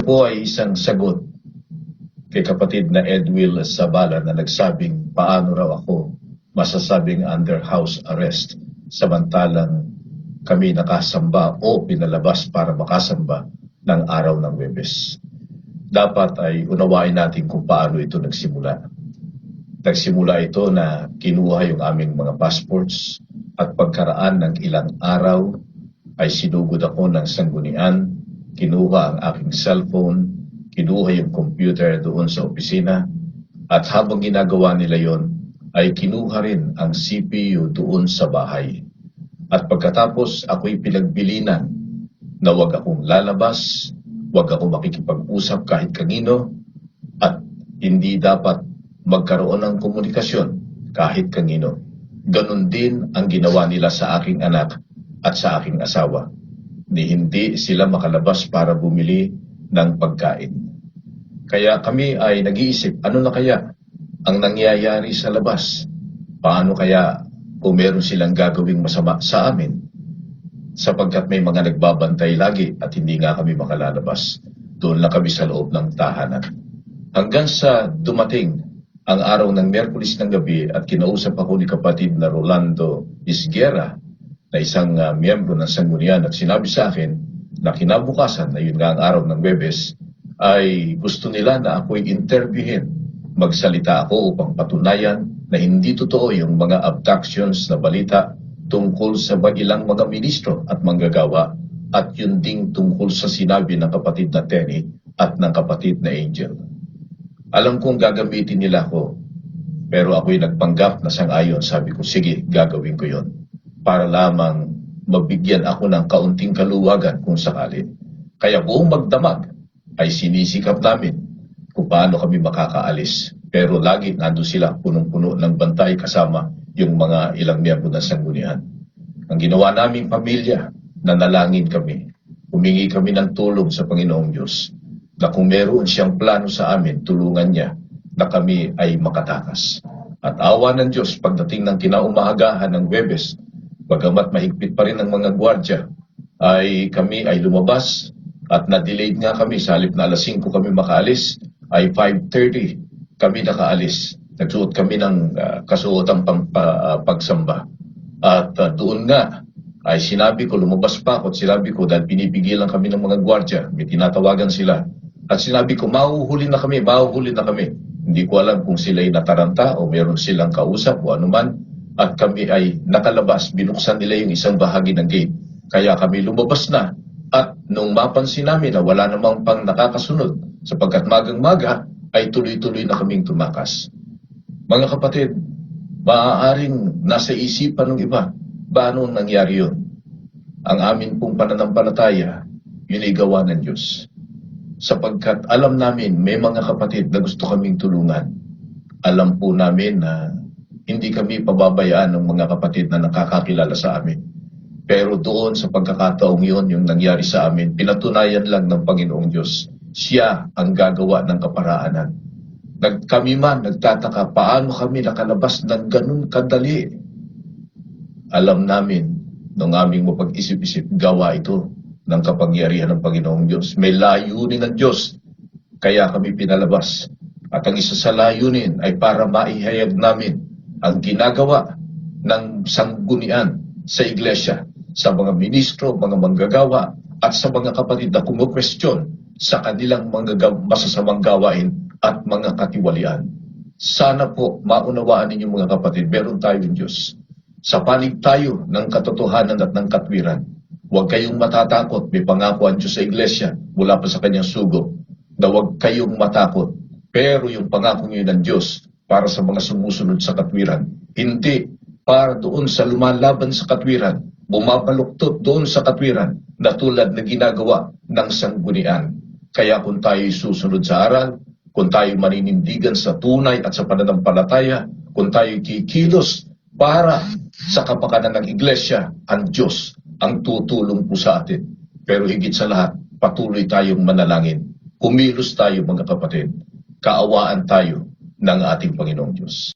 Ito po ay isang sagot kay kapatid na Edwil Zabala na nagsabing paano raw ako masasabing under house arrest samantalang kami nakasamba o pinalabas para makasamba ng araw ng Huwebes. Dapat ay unawain natin kung paano ito nagsimula. Nagsimula ito na kinuha yung aming mga passports at pagkaraan ng ilang araw ay sinugod ako ng sanggunian, kinuha ang aking cellphone, kinuha yung computer doon sa opisina at habang ginagawa nila yon ay kinuha rin ang CPU doon sa bahay. At pagkatapos ako'y pinagbilinan na wag akong lalabas, wag akong makikipag-usap kahit kanino at hindi dapat magkaroon ng komunikasyon kahit kanino. Ganon din ang ginawa nila sa aking anak at sa aking asawa. Hindi sila makalabas para bumili ng pagkain. Kaya kami ay nag-iisip, ano na kaya ang nangyayari sa labas? Paano kaya kung meron silang gagawing masama sa amin? Sapagkat may mga nagbabantay lagi at hindi nga kami makalalabas. Doon lang kami sa loob ng tahanan. Hanggang sa dumating ang araw ng Miyerkules ng gabi at kinausap ako ni kapatid na Rolando Isguera na isang miyembro ng sanggunian at sinabi sa akin na kinabukasan na yun nga ang araw ng Huwebes ay gusto nila na ako'y interviewin. Magsalita ako upang patunayan na hindi totoo yung mga abductions na balita tungkol sa ilang mga ministro at manggagawa at yun ding tungkol sa sinabi ng kapatid na Tenny at ng kapatid na Angel. Alam kong gagamitin nila ako, pero ako'y nagpanggap na sang-ayon. Sabi ko, sige, gagawin ko yon para lamang mabigyan ako ng kaunting kaluwagan kung sakali. Kaya buong magdamag ay sinisikap namin kung paano kami makakaalis. Pero lagi nandun sila, punong-puno ng bantay kasama yung mga ilang miyembro ng sanggunian. Ang ginawa naming pamilya, nanalangin kami. Humingi kami ng tulong sa Panginoong Diyos na kung meron siyang plano sa amin, tulungan niya na kami ay makatakas. At awa ng Diyos, pagdating ng kinaumahagahan ng Huwebes, bagamat mahigpit pa rin ang mga gwardya, ay kami ay lumabas at na-delayed nga kami. Sa halip na alas 5 kami makaalis, ay 5:30 kami nakaalis. Nagsuot kami ng kasuotang pagsamba. At doon nga ay sinabi ko, lumabas pa ako at sinabi ko dahil pinipigilan kami ng mga gwardya, may tinatawagan sila. At sinabi ko, mahuhuli na kami, mahuhuli na kami. Hindi ko alam kung sila'y nataranta o meron silang kausap o anuman. At kami ay nakalabas, binuksan nila yung isang bahagi ng gate. Kaya kami lumabas na. At nung mapansin namin na wala namang pang nakakasunod, sapagkat magang-maga ay tuloy-tuloy na kaming tumakas. Mga kapatid, maaaring nasa isipan ng iba, paano nangyari yun? Ang amin pong pananampalataya, yun ay gawa ng Diyos. Sapagkat alam namin may mga kapatid na gusto kaming tulungan. Alam po namin na hindi kami pababayaan ng mga kapatid na nakakakilala sa amin. Pero doon sa pagkakataong yun, yung nangyari sa amin, pinatunayan lang ng Panginoong Diyos. Siya ang gagawa ng kaparaanan. Kami man nagtataka paano kami nakalabas ng ganun kadali. Alam namin nung aming mapag-isip-isip, gawa ito ng kapangyarihan ng Panginoong Diyos. May layunin ng Diyos, kaya kami pinalabas. At ang isa sa layunin ay para maihayag namin ang ginagawa ng sanggunian sa iglesia, sa mga ministro, mga manggagawa, at sa mga kapatid na kumukwestiyon sa kanilang mga masasamang gawain at mga katiwalian. Sana po maunawaan ninyo mga kapatid, meron tayong Diyos. Sa panig tayo ng katotohanan at ng katwiran. Huwag kayong matatakot, may pangako ang Diyos sa iglesia mula pa sa kanyang sugo na huwag kayong matakot. Pero yung pangako niyo ng Diyos para sa mga sumusunod sa katwiran, hindi para doon sa lumalaban sa katwiran, bumabaluktot doon sa katwiran na tulad na ginagawa ng sanggunian. Kaya kung tayo susunod sa aral, kung tayo maninindigan sa tunay at sa pananampalataya, kung tayo kikilos para sa kapakanan ng iglesia, ang Diyos ang tutulong po sa atin. Pero higit sa lahat, patuloy tayong manalangin. Kumilos tayo mga kapatid. Kaawaan tayo ng ating Panginoong Diyos.